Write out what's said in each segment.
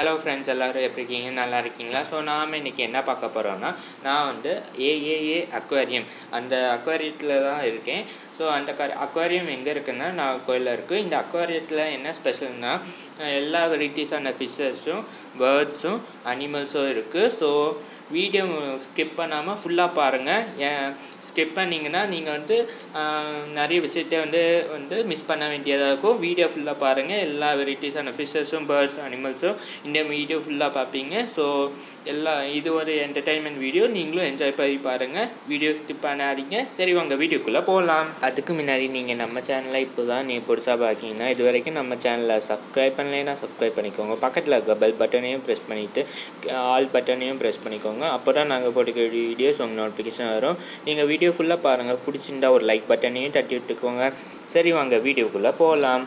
Hello friends, எல்லோரும் எப்படி இருக்கீங்க? நல்லா இருக்கீங்களா? ஸோ நாம் இன்றைக்கி என்ன பார்க்க போகிறோன்னா, நான் வந்து ஏஏஏ அக்வாரியம் அந்த அக்வாரியத்தில் தான் இருக்கேன். ஸோ அந்த அக்வாரியம் எங்கே இருக்குன்னா நாகர்கோயிலில் இருக்குது. இந்த அக்வாரியத்தில் என்ன ஸ்பெஷல்னால் எல்லா வெரைட்டிஸான ஃபிஷ்ஷஸும் பேர்ட்ஸும் அனிமல்ஸும் இருக்குது. ஸோ வீடியோ ஸ்கிப் பண்ணாமல் ஃபுல்லாக பாருங்கள். ஸ்கிப் பண்ணிங்கன்னா நீங்கள் வந்து நிறைய விஷயத்தை வந்து மிஸ் பண்ண வேண்டியதாக இருக்கும். வீடியோ ஃபுல்லாக பாருங்கள். எல்லா வெரைட்டிஸான ஃபிஷ்ஷஸும் பேர்ட்ஸ் அனிமல்ஸும் இந்த வீடியோ ஃபுல்லாக பார்ப்பீங்க. ஸோ இது ஒரு என்டர்டைன்மெண்ட் வீடியோ, நீங்களும் என்ஜாய் பண்ணி பாருங்கள். வீடியோ ஸ்கிப் பண்ணாதீங்க. சரி, வாங்க வீடியோக்குள்ளே போகலாம். அதுக்கு முன்னாடி நீங்கள் நம்ம சேனலை இப்போ தான் புதுசாக பார்க்கிங்கன்னா இது வரைக்கும் நம்ம சேனலை சப்ஸ்கிரைப் பண்ணலைன்னா சப்ஸ்கிரைப் பண்ணிக்கோங்க. பக்கத்தில் இருக்க பெல் பட்டனையும் ப்ரெஸ் பண்ணிவிட்டு ஆல் பட்டனையும் ப்ரெஸ் பண்ணிக்கோங்க. அப்போ தான் நாங்கள் போட்டுக்க வீடியோஸ் உங்கள் நோட்டிஃபிகேஷன் வரும். நீங்கள் வீடியோ ஃபுல்லாக பாருங்கள். பிடிச்சிருந்தா ஒரு லைக் பட்டனையும் தட்டி விட்டுக்கோங்க. சரி, வாங்க வீடியோக்குள்ளே போகலாம்.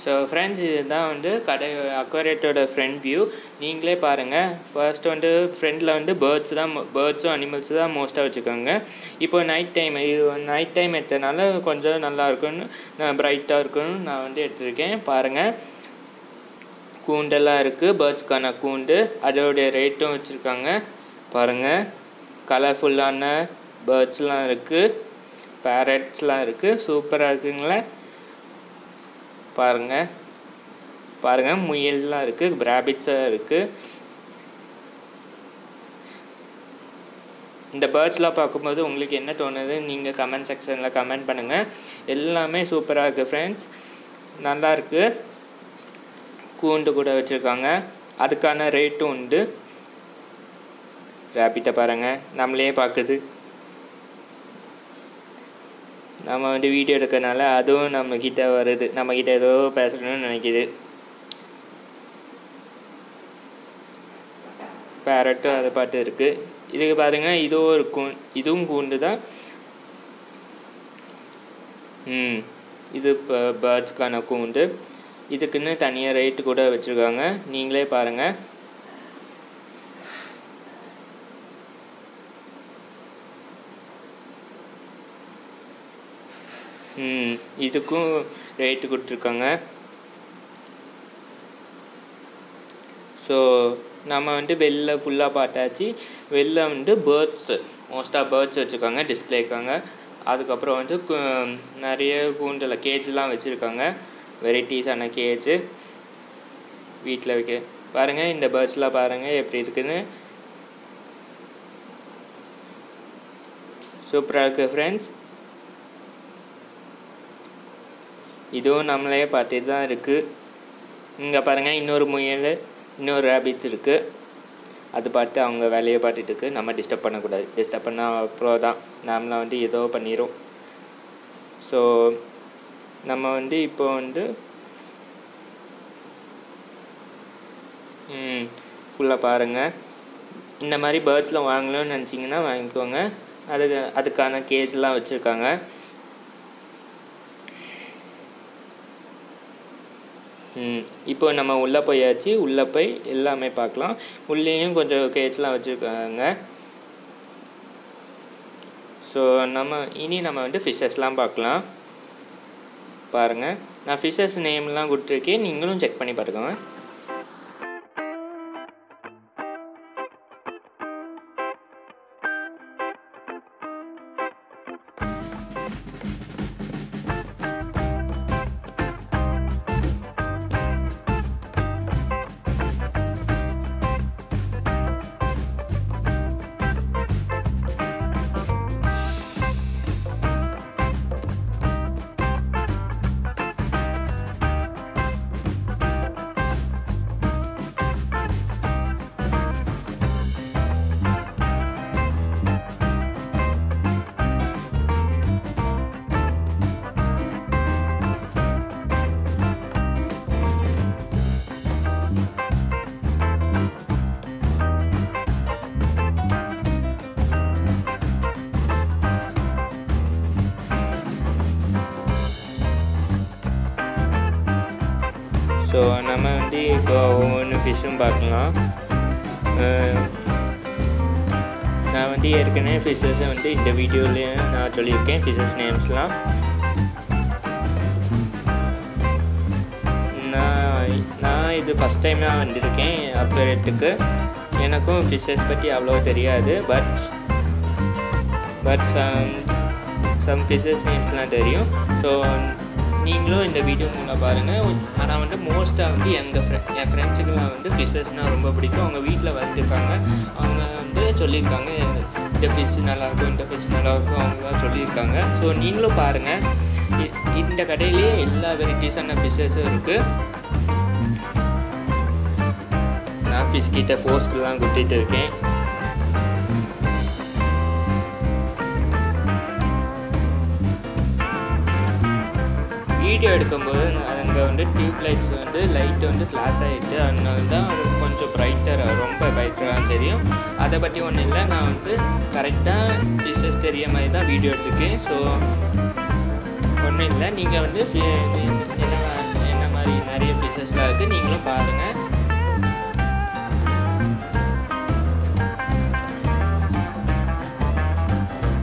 ஸோ ஃப்ரெண்ட்ஸ், இதுதான் வந்து அக்வாரியத்தோட ஃப்ரண்ட் வியூ. நீங்களே பாருங்கள். ஃபர்ஸ்ட் வந்து ஃப்ரண்டில் வந்து பேர்ட்ஸும் அனிமல்ஸு தான் மோஸ்ட்டாக வச்சுக்கோங்க. இப்போ நைட் டைம் எடுத்தனால கொஞ்சம் நல்லா இருக்குன்னு, ப்ரைட்டாக இருக்குன்னு நான் வந்து எடுத்துருக்கேன். பாருங்கள், கூண்டெல்லாம் இருக்குது. பேர்ட்ஸ்க்கான கூண்டு, அதோடைய ரேட்டும் வச்சுருக்காங்க. பாருங்கள், கலர்ஃபுல்லான பேர்ட்ஸ்லாம் இருக்குது, பேரட்ஸ்லாம் இருக்குது. சூப்பராக இருக்குங்களே. பாருங்கள் முயல்லாம் இருக்குது, ரேபிட்ஸாக இருக்குது. இந்த பேர்ட்ஸ்லாம் பார்க்கும்போது உங்களுக்கு என்ன தோணுது நீங்கள் கமெண்ட் செக்ஷனில் கமெண்ட் பண்ணுங்கள். எல்லாமே சூப்பராக இருக்குது ஃப்ரெண்ட்ஸ், நல்லா இருக்குது. கூண்டு கூட வச்சுருக்காங்க, அதுக்கான ரேட்டும் உண்டு. ரேபிட்டை பாருங்கள், நம்மளே பார்க்குது. நம்ம வந்து வீடியோ எடுக்கிறதுனால அதுவும் நம்மக்கிட்ட வருது, நம்மக்கிட்ட ஏதோ பேசணும்னு நினைக்கிது. பேரட்டும் அதை பாட்டு இருக்குது. இதுக்கு பாருங்கள், இதுவும் கூண்டு தான். இது பேர்ட்ஸ்க்கான கூண்டு. இதுக்குன்னு தனியாக ரேட்டு கூட வச்சுருக்காங்க. நீங்களே பாருங்கள். இதுக்கும் ரேட்டு கொடுத்துருக்காங்க. ஸோ நம்ம வந்து வெளில ஃபுல்லாக பார்த்தாச்சு. வெளில வந்து மோஸ்ட்டாக பேர்ட்ஸ் வச்சுருக்காங்க, டிஸ்பிளேக்காங்க. அதுக்கப்புறம் வந்து நிறைய கூண்டில் கேஜ்லாம் வச்சுருக்காங்க, வெரைட்டிஸான கேஜு வீட்டில் வைக்க. பாருங்கள், இந்த பேர்ட்ஸ்லாம் பாருங்கள் எப்படி இருக்குதுன்னு. சூப்பராக இருக்குது ஃப்ரெண்ட்ஸ். இதுவும் நம்மளே பார்த்துட்டு தான் இருக்குது. இங்கே பாருங்கள், இன்னொரு முயல், இன்னொரு ரேபிட்ஸ் இருக்குது. அது பார்த்து அவங்க வேலையை பார்த்துட்டு இருக்குது. நம்ம டிஸ்டர்ப் பண்ணக்கூடாது. டிஸ்டர்ப் பண்ணால் அப்புறம் தான் நம்மளை வந்து ஏதோ பண்ணிடும். ஸோ நம்ம வந்து இப்போ வந்து ஃபுல்லாக பாருங்கள். இந்த மாதிரி பேர்ட்ஸ்லாம் வாங்கணும்னு நினச்சிங்கன்னா வாங்கிக்கோங்க. அதுக்கான கேஜ்லாம் வச்சுருக்காங்க. இப்போ நம்ம உள்ளே போயாச்சு. உள்ளே போய் எல்லாமே பார்க்கலாம். உள்ளேயும் கொஞ்சம் கேஜ்லாம் வச்சுருக்காங்க. ஸோ நம்ம வந்து ஃபிஷ்ஷஸ்லாம் பார்க்கலாம். பாருங்கள், நான் ஃபிஷ்ஷஸ் நேம்லாம் கொடுத்துருக்கேன், நீங்களும் செக் பண்ணி பார்த்துக்கோங்க. ஸோ நம்ம வந்து இப்போ ஒவ்வொன்று ஃபிஷ்ஷும் பார்க்கலாம். நான் வந்து ஏற்கனவே ஃபிஷ்ஷஸை வந்து இந்த வீடியோலேயே நான் சொல்லியிருக்கேன், ஃபிஷ்ஷஸ் நேம்ஸ்லாம். நான் இது ஃபஸ்ட் டைம் நான் வந்திருக்கேன் அக்வேரியத்துக்கு. எனக்கும் ஃபிஷ்ஷஸ் பற்றி அவ்வளோ தெரியாது. பட் சம் ஃபிஷ்ஷஸ் நேம்ஸ்லாம் தெரியும். ஸோ நீங்களும் இந்த வீடியோ மூலம் பாருங்கள். ஆனால் வந்து மோஸ்ட்டாக வந்து என் ஃப்ரெண்ட்ஸுக்கெலாம் வந்து ஃபிஷ்ஷஸ்னால் ரொம்ப பிடிக்கும். அவங்க வீட்டில் வளர்த்துருக்காங்க. அவங்க வந்து சொல்லியிருக்காங்க இந்த ஃபிஷ் நல்லாயிருக்கும், இந்த ஃபிஷ் நல்லாயிருக்கும் அவங்களாம் சொல்லியிருக்காங்க. ஸோ நீங்களும் பாருங்கள். இந்த கடையிலேயே எல்லா வெரைட்டிஸான ஃபிஷ்ஷஸும் இருக்குது. நான் ஃபிஷ் கிட்ட ஃபோர்ஸ்க்குலாம் குட்டிகிட்டு இருக்கேன். வீடியோ எடுக்கும்போது அங்கே வந்து டியூப் லைட்ஸ் வந்து லைட்டு வந்து ஃப்ளாஷ் ஆகிட்டு, அதனால தான் கொஞ்சம் ரொம்ப பிரைட்டராக தெரியும். அதை பற்றி ஒன்றும் இல்லை. நான் வந்து கரெக்டாக ஃபிஷ்ஷஸ் தெரிய மாதிரி தான் வீடியோ எடுத்துருக்கேன். ஸோ ஒன்றும் இல்லை. நீங்கள் வந்து என்ன மாதிரி நிறைய ஃபிஷ்ஷஸ்லாம் இருக்குது, நீங்களும் பாருங்கள்.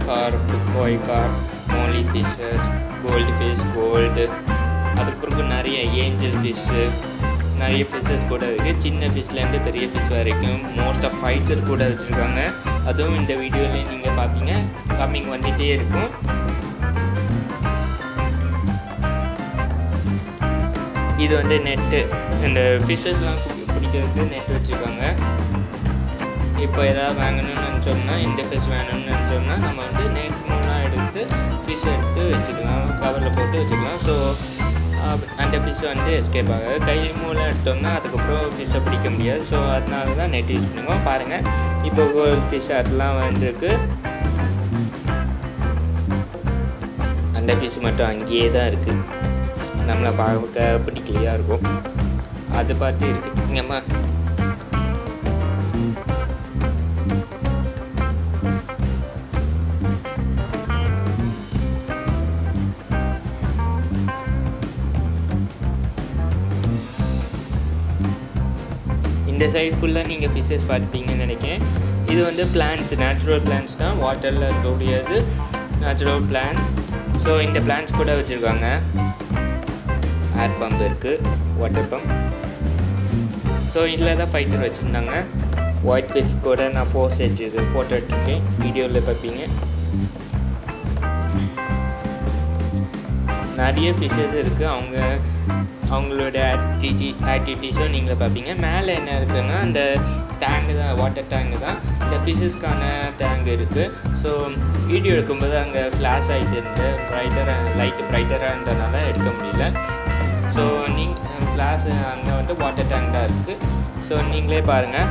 Carp, koi carp, molly fishes, gold fish, gold, அதுக்கு பிறகு நிறைய ஏஞ்சல் ஃபிஷ்ஷு, நிறைய ஃபிஷ்ஷஸ் கூட இருக்குது. சின்ன ஃபிஷ்லேருந்து பெரிய ஃபிஷ் வரைக்கும் மோஸ்ட் ஆஃப் ஃபைட்டர் கூட வச்சுருக்காங்க. அதுவும் இந்த வீடியோவிலே நீங்கள் பார்ப்பீங்க. கம்மிங் வந்துகிட்டே இருக்கும். இது வந்து நெட்டு, இந்த ஃபிஷ்ஷஸ்லாம் பிடிக்கிறதுக்கு நெட் வச்சுருக்காங்க. இப்போ எதாவது வாங்கணும்னு நினச்சோம்னா, இந்த ஃபிஷ் வேணும்னு நினச்சோம்னா நம்ம வந்து நெட் மூலம் எடுத்து ஃபிஷ் எடுத்து வச்சுக்கலாம், கவரில் போட்டு வச்சுக்கலாம். ஸோ அந்த ஃபிஷ் வந்து எஸ்கேப் ஆகாது. கை மூலம் எடுத்தோம்னா அதுக்கப்புறம் ஃபிஷ்ஷை பிடிக்க முடியாது. ஸோ அதனால தான் நெட் யூஸ் பண்ணுவோம். பாருங்கள், இப்போ கோல்டு ஃபிஷ் அதெல்லாம் வந்துருக்கு. அந்த ஃபிஷ் மட்டும் அங்கேயே தான் இருக்குது. நம்மளை பார்க்க பிடிக்கலையாக இருக்கும். அது பார்த்து இருக்குது. இங்கேம்மா இந்த சைட் ஃபுல்லாக நீங்கள் ஃபிஷ்ஷஸ் பார்ப்பீங்கன்னு நினைக்கிறேன். இது வந்து பிளான்ட்ஸ், நேச்சுரல் பிளான்ட்ஸ் தான். வாட்டரில் இருக்கக்கூடியது நேச்சுரல் பிளான்ட்ஸ். ஸோ இந்த பிளான்ட்ஸ் கூட வச்சுருக்காங்க. ஏர் பம்ப் இருக்குது, வாட்டர் பம்ப். ஸோ இதில் தான் ஃபைட்டர் வச்சுருந்தாங்க. ஒயிட் ஃபிஷ் கூட நான் 4 செட் இது போட்டுட்ருக்கேன். வீடியோவில் பார்ப்பீங்க. நிறைய ஃபிஷ்ஷஸ் இருக்குது. அவங்களோட ஆக்டிவிட்டீஸும் நீங்களே பார்ப்பீங்க. மேலே என்ன இருக்குதுன்னா அந்த டேங்கு தான், வாட்டர் டேங்கு தான். இந்த ஃபிஷ்ஷஸ்க்கான டேங்கு இருக்குது. ஸோ வீடியோ எடுக்கும்போது அங்கே ஃப்ளாஷ் ஆகிட்டு இருந்து லைட்டு ப்ரைட்டராக இருந்ததுனால எடுக்க முடியல. ஸோ ஃப்ளாஷ் அங்கே வந்து வாட்டர் டேங்க் தான் இருக்குது. ஸோ நீங்களே பாருங்கள்.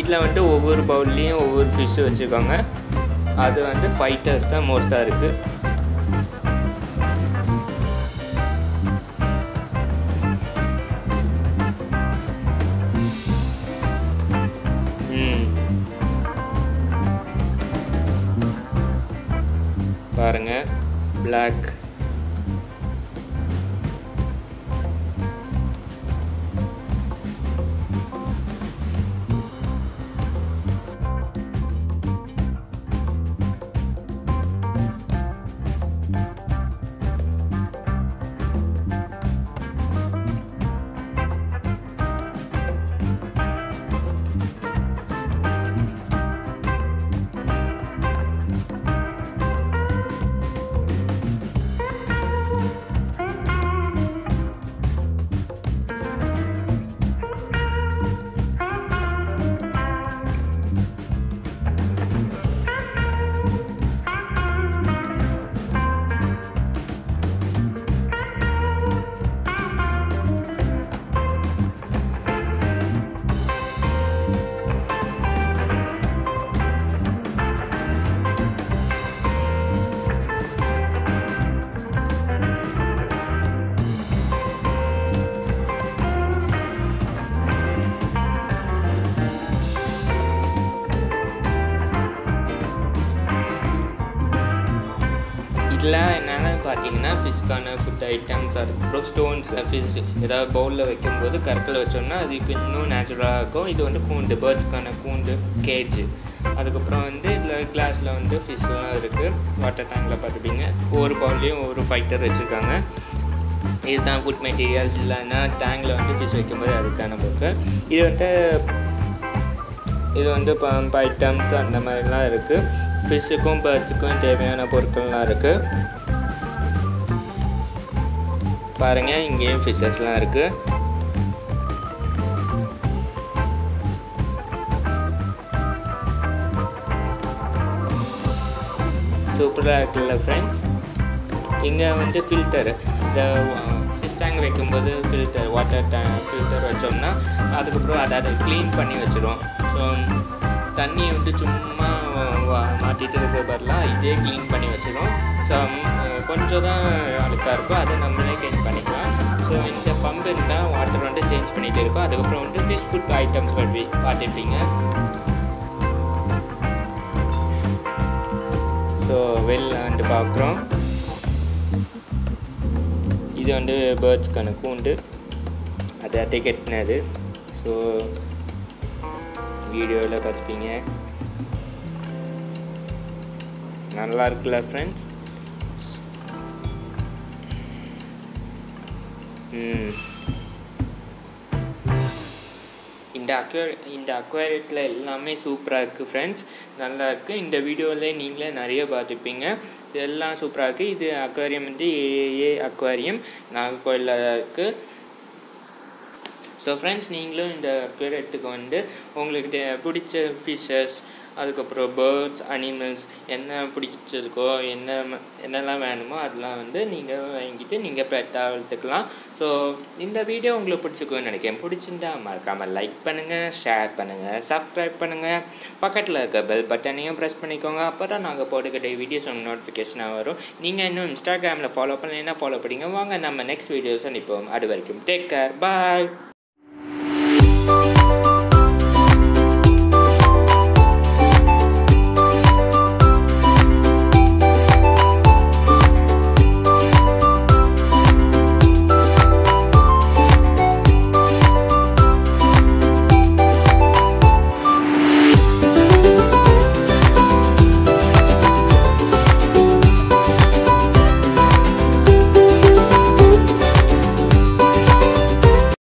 இதில் வந்து ஒவ்வொரு பவுல்லையும் ஒவ்வொரு ஃபிஷ்ஷு வச்சுருக்காங்க. அது வந்து ஃபைட்டர்ஸ் தான் மோஸ்ட்டாக இருக்குது. பாருங்கள், பிளாக், இதெல்லாம் என்னென்னு பார்த்தீங்கன்னா ஃபிஷ்க்கான ஃபுட் ஐட்டம்ஸ். அதுக்கப்புறம் ஸ்டோன்ஸ், ஃபிஷ் ஏதாவது பவுலில் வைக்கும்போது கற்களை வச்சோம்னா அதுக்கு இன்னும் நேச்சுரலாக இருக்கும். இது வந்து கூண்டு, பேர்ட்ஸ்க்கான கூண்டு, கேஜ். அதுக்கப்புறம் வந்து இதில் கிளாஸில் வந்து ஃபிஷ்லாம் இருக்குது. வாட்டர் டேங்கில் பார்த்துப்பீங்க. ஒவ்வொரு பவுல்லையும் ஒவ்வொரு ஃபைட்டர் வச்சுருக்காங்க. இதுதான் ஃபுட் மெட்டீரியல்ஸ். இல்லைன்னா டேங்கில் வந்து ஃபிஷ் வைக்கும்போது அதுக்கான பொருட்கள். இது வந்து பம்ப் ஐட்டம்ஸ் அந்த மாதிரிலாம் இருக்குது. ஃபிஷ்ஷுக்கும் பேர்ட்ஸுக்கும் தேவையான பொருட்கள்லாம் இருக்குது. பாருங்கள், இங்கேயும் ஃபிஷ்ஷஸ்லாம் இருக்குது. சூப்பராக இருக்குல்ல ஃப்ரெண்ட்ஸ். இங்கே வந்து ஃபில்டர், இந்த ஃபிஷ் டேங்க் வைக்கும்போது வாட்டர் ஃபில்டர் வச்சோம்னா அதுக்கப்புறம் அதை க்ளீன் பண்ணி வச்சுருவோம். ஸோ தண்ணியை வந்து சும்மா மாட்டிகிட்டு இருக்கிற பதிலாக இதே க்ளீன் பண்ணி வச்சுருவோம். ஸோ கொஞ்சம் தான் அழுக்காக இருக்கும், அதை நம்மளே க்ளீன் பண்ணிக்கலாம். ஸோ இந்த பம்பு இருந்தால் வாட்டர் வந்து சேஞ்ச் பண்ணிகிட்டே இருக்கும். அதுக்கப்புறம் வந்து ஃபிஷ் ஃபுட் ஐட்டம்ஸ் பார்த்துருப்பீங்க. ஸோ வெளில வந்து பார்க்குறோம். இது வந்து பேர்ட்ஸ்க்கான கூண்டு, அது அத்தை கட்டினது. ஸோ வீடியோவில் பார்த்துப்பீங்க. நல்லா இருக்குல்ல ஃப்ரெண்ட்ஸ். இந்த அக்வேரியத்தில் எல்லாமே சூப்பராக இருக்குது ஃப்ரெண்ட்ஸ், நல்லா இருக்குது. இந்த வீடியோவில் நீங்களே நிறைய பார்த்துப்பீங்க. இதெல்லாம் சூப்பராக இருக்குது. இது அக்வேரியம் வந்து ஏஏஏ அக்வேரியம் நாகர்கோயிலில் இருக்குது. ஸோ ஃப்ரெண்ட்ஸ், நீங்களும் இந்த அக்வேரியத்துக்கு வந்து உங்களுக்கு பிடிச்ச ஃபிஷ்ஷஸ், அதுக்கப்புறம் பேர்ட்ஸ், அனிமல்ஸ் என்ன பிடிச்சிருக்கோ, என்னெல்லாம் வேணுமோ அதெல்லாம் வந்து நீங்கள் வாங்கிட்டு நீங்கள் பெட்டாக வளர்த்துக்கலாம். ஸோ இந்த வீடியோ உங்களுக்கு பிடிச்சிருக்குன்னு நினைக்கிறேன். பிடிச்சிருந்தா மறக்காமல் லைக் பண்ணுங்கள், ஷேர் பண்ணுங்கள், சப்ஸ்கிரைப் பண்ணுங்கள். பக்கத்தில் இருக்க பெல் பட்டனையும் ப்ரெஸ் பண்ணிக்கோங்க. அப்போ தான் நாங்கள் போட்டுக்கிட்ட வீடியோஸ் உங்களுக்கு நோட்டிஃபிகேஷனாக வரும். நீங்கள் இன்னும் இன்ஸ்டாகிராமில் ஃபாலோ பண்ணலைன்னா ஃபாலோ பண்ணிங்க. வாங்க நம்ம நெக்ஸ்ட் வீடியோஸை நிற்போம். அது வரைக்கும் டேக் கேர், பாய்.